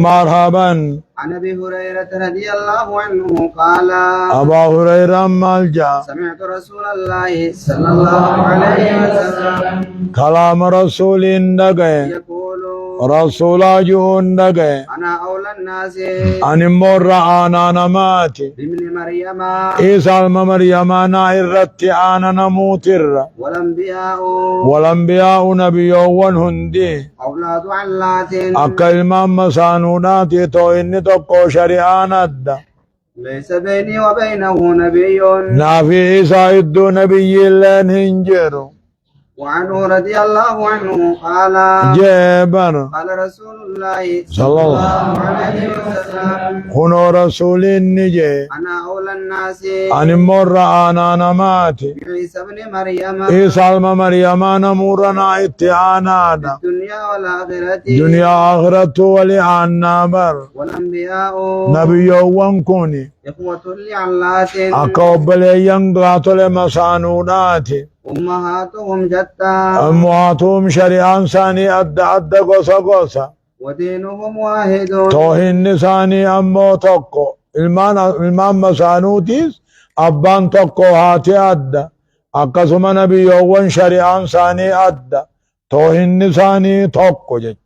مرحبا. عن ابي هريره رضي الله عنه قال ابا هريره مالجا سمعت رسول الله صلى الله عليه وسلم كلام رسول نگه يقول رسول جون نگه انا اولى الناس ان مر انا نماتي بابن مريم عيسى مريم انا الرت انا نموتر والانبياء نبي هندي اولاد علات اكلم مسانونات تو اني تقو شريان الدا ليس بيني وبينه نبي نافي عيسى الدو نبي لن هنجرو. وعنه رضي الله عنه قال جبر قال رسول الله صلى الله عليه وسلم خنو رسول النجي انا اولى الناس ان مر انا نماتي عيسى ابن مريم عيسى مريم نمورنا اتعانا الدنيا والاخره دنيا آخرت ولعنا بر والانبياء نبي وانكوني اخوة لعلات أقبل ينقات لمسانونات امهاتهم شتى أمواتهم شريعان ثاني أدى قصة قصة ودينهم واحد توهن ثاني أمو تقو المان مسانوتيس أبان تقو هاتي أدى أقسم نبي وان شريعان ثاني أدى توهن ثاني تقو جج.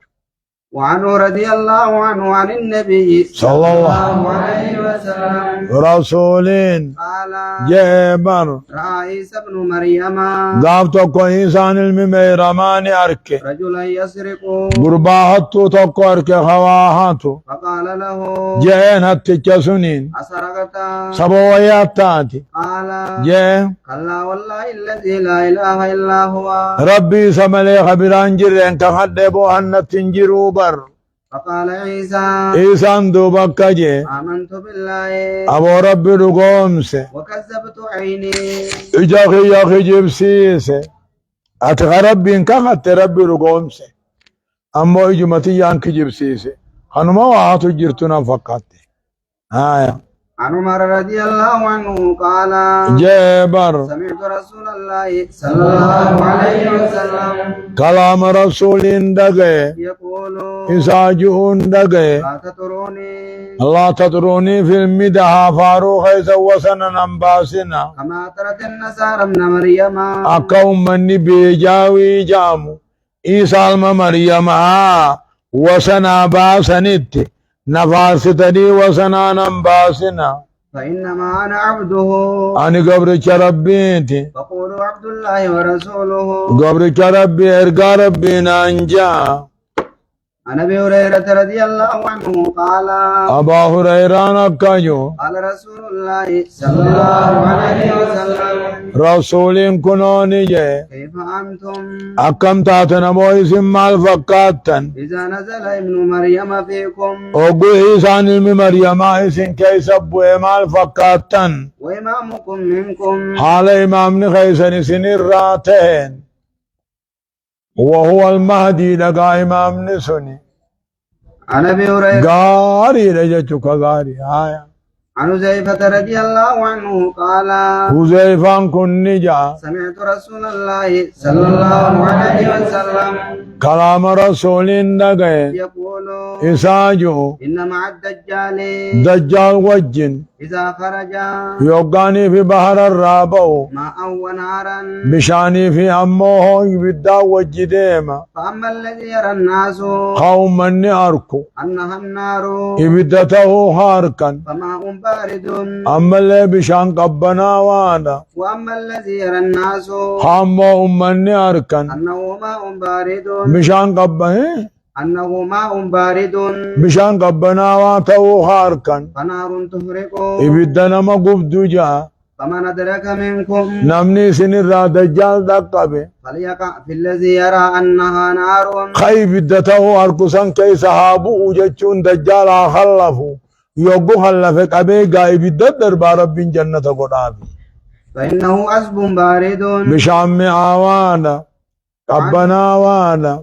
وعنه رضي الله عنه عن النبي صلى الله عليه وسلم رسولين قال جبر رأى عيسى ابن مريم قاب تقو إنسان المميرمان أركي رجلا يسرق قرباهتو تقو أركي خواهاتو فقال له جين هتكسنين أسرقت سبويات تاتي قال جين كلا والله الذي لا إله إلا هو ربي سملي خبران جرين كخدبو أن تنجروا بر. فقال عيسى إيسان دوبك جي آمنت بالله أبو ربي رقومس وكذبت عيني إجاخي ياخي جبسيس أتغى ربي كخت ربي رقومس أمو إجمتي يانك جبسيس خنما وعاتو جرتنا فقط. آية عن عمر رضي الله عنه قال جبر سمعت رسول الله صلى الله عليه وسلم كلام رسول دقي يقول إساجون دقي لا تطروني الله تطروني في المدها فاروخ يسوسنا نمباسنا كما ترت النصارى ابن مريم أقوم مني بيجاوي جامو إيسا مريم وسنا باسنت نفاستني وسنا نمباسنا فإنما أنا عبده أني قبرك ربيتي فقولوا عبد الله ورسوله قبرك ربي إرقى ربنا أنجا. عن أبي هريرة رضي الله عنه قال أبا هريرة نكاجو قال رسول الله صلى الله عليه وسلم رسول كنوني جي كيف أنتم أكم تاتنا مويسم مال فقاتن إذا نزل ابن مريم فيكم أقول إيسان المريم إيسن كيس أبوه مال فقاتن وإمامكم منكم حال إمام نخيسن سنين راتين وهو المهدي لقى إمام نسني عن أبي هريرة غاري رجتك غاري آية عن حذيفة رضي الله عنه قال حذيفان كن نجا سمعت رسول الله صلى الله عليه وسلم كلام رسول نقي يقول إساجو إن مع الدجال دجال وجن إذا خرج يوقاني في بحر الرابو ماء ونارا بشاني في أمه يبدا وجديما فأما الذي يرى الناس قوم من أركو أنها النار يبدته هاركا فماء بارد أما اللي بشان قبنا وانا وأما الذي يرى الناس خامو من أركا أنه ماء بارد بشان قبنا أنه ماء بارد بشان قبنا واتو هاركا فنار تحرق يبدنا ما قبدو جا فمن أدرك منكم نمني سنر دجال دقبه فليقع في الذي يرى أنها نار خي بدته أركسان كي صحابو وجتشون دجال خلفو يوغو خلفه قبه غاي بدت دربار رب جنة قدابي فإنه عذب بارد بشام آوانا قبنا وانا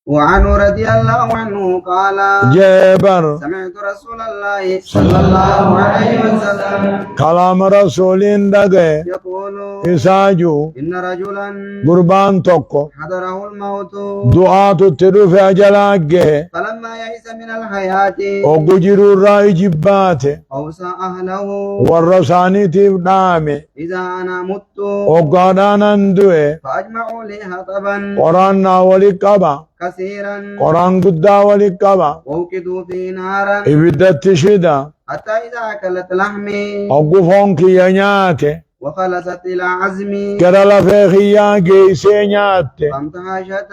وعنه رضي الله عنه قال جبر سمعت رسول الله صلى الله عليه وسلم كلام رسول دقه يقول إساجو إن رجلا قربان توكو حضره الموت دعاة التروف أجلاقه فلما يئس من الحياة وقجر الرأي جباته أوصى أهله والرساني تبنامي إذا أنا مت وقادانا ندوه فأجمعوا لي هطبا قرانا ولقبا كثيرا قران قدا ولقبا ووقدوا في نارا إبدت شدا حتى إذا أكلت لحمي وقفون كيانياته وخلصت إلى عزمي كرل فيخيا جيسينياته فامتهشت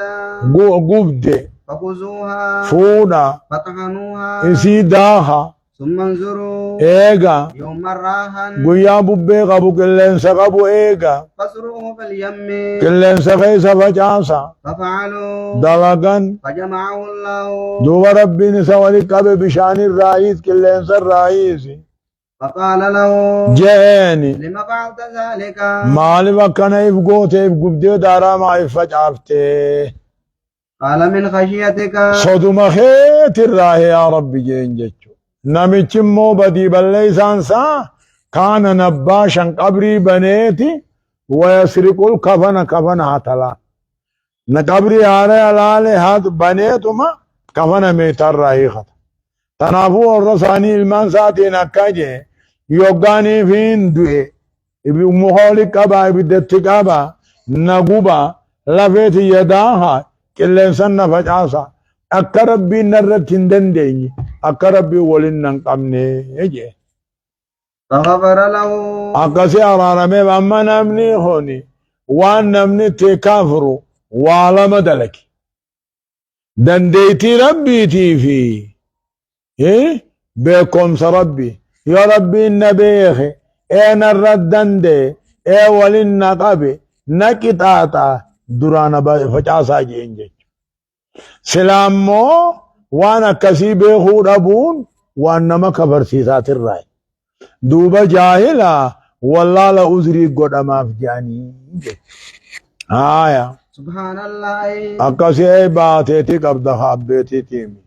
قبده فخذوها فودا فطحنوها إسيداها ثم انظروا إيغا يوم الراهن قيا ببي قبو كلين سقبو إيغا فاسروه في اليم كلين سخيس فجاسا ففعلوا دلقن فجمعه الله دوب ربي نسوالي قبي بشان الرئيس كلين سر رئيس فقال له جيني لما فعلت ذلك مالي وكنا يفقوته يفقبديو دارا ما يفجعفته قال من خشيتك صدوم خيت الراه يا ربي جين جيشو نمچمو بدي بليسان سا كان نباشا قبري بنيتي ويسرق الكفن كفن هاتلا نقبري آره علالي هات بنيتما كفن ميتر راهي خط تنافو الرساني المان ساتي نكاجي يوغاني فين دوئي ابي مخولي قبا ابي دتي قبا نقوبا لفيت يداها كلين سنة فجاسا أكربي نرد تندنديني أكربي ولنن قمني يجي فغفر له أكسي أرارمي أما نمني هوني وان نمني تكافرو وعلى مدلك دنديتي ربي تيفي إيه بكم سربي يا ربي النبيخي اين الردندي ايه ولن قبي نكتاتا درانا فجاسا جينجي سلامو وانا كسي بيخو ربون وانما كبرسيسات الرأي دوبا جاهلا والله لا أزري قد أما في جاني آية سبحان الله أكسي باتي تقبض خابتي تيمي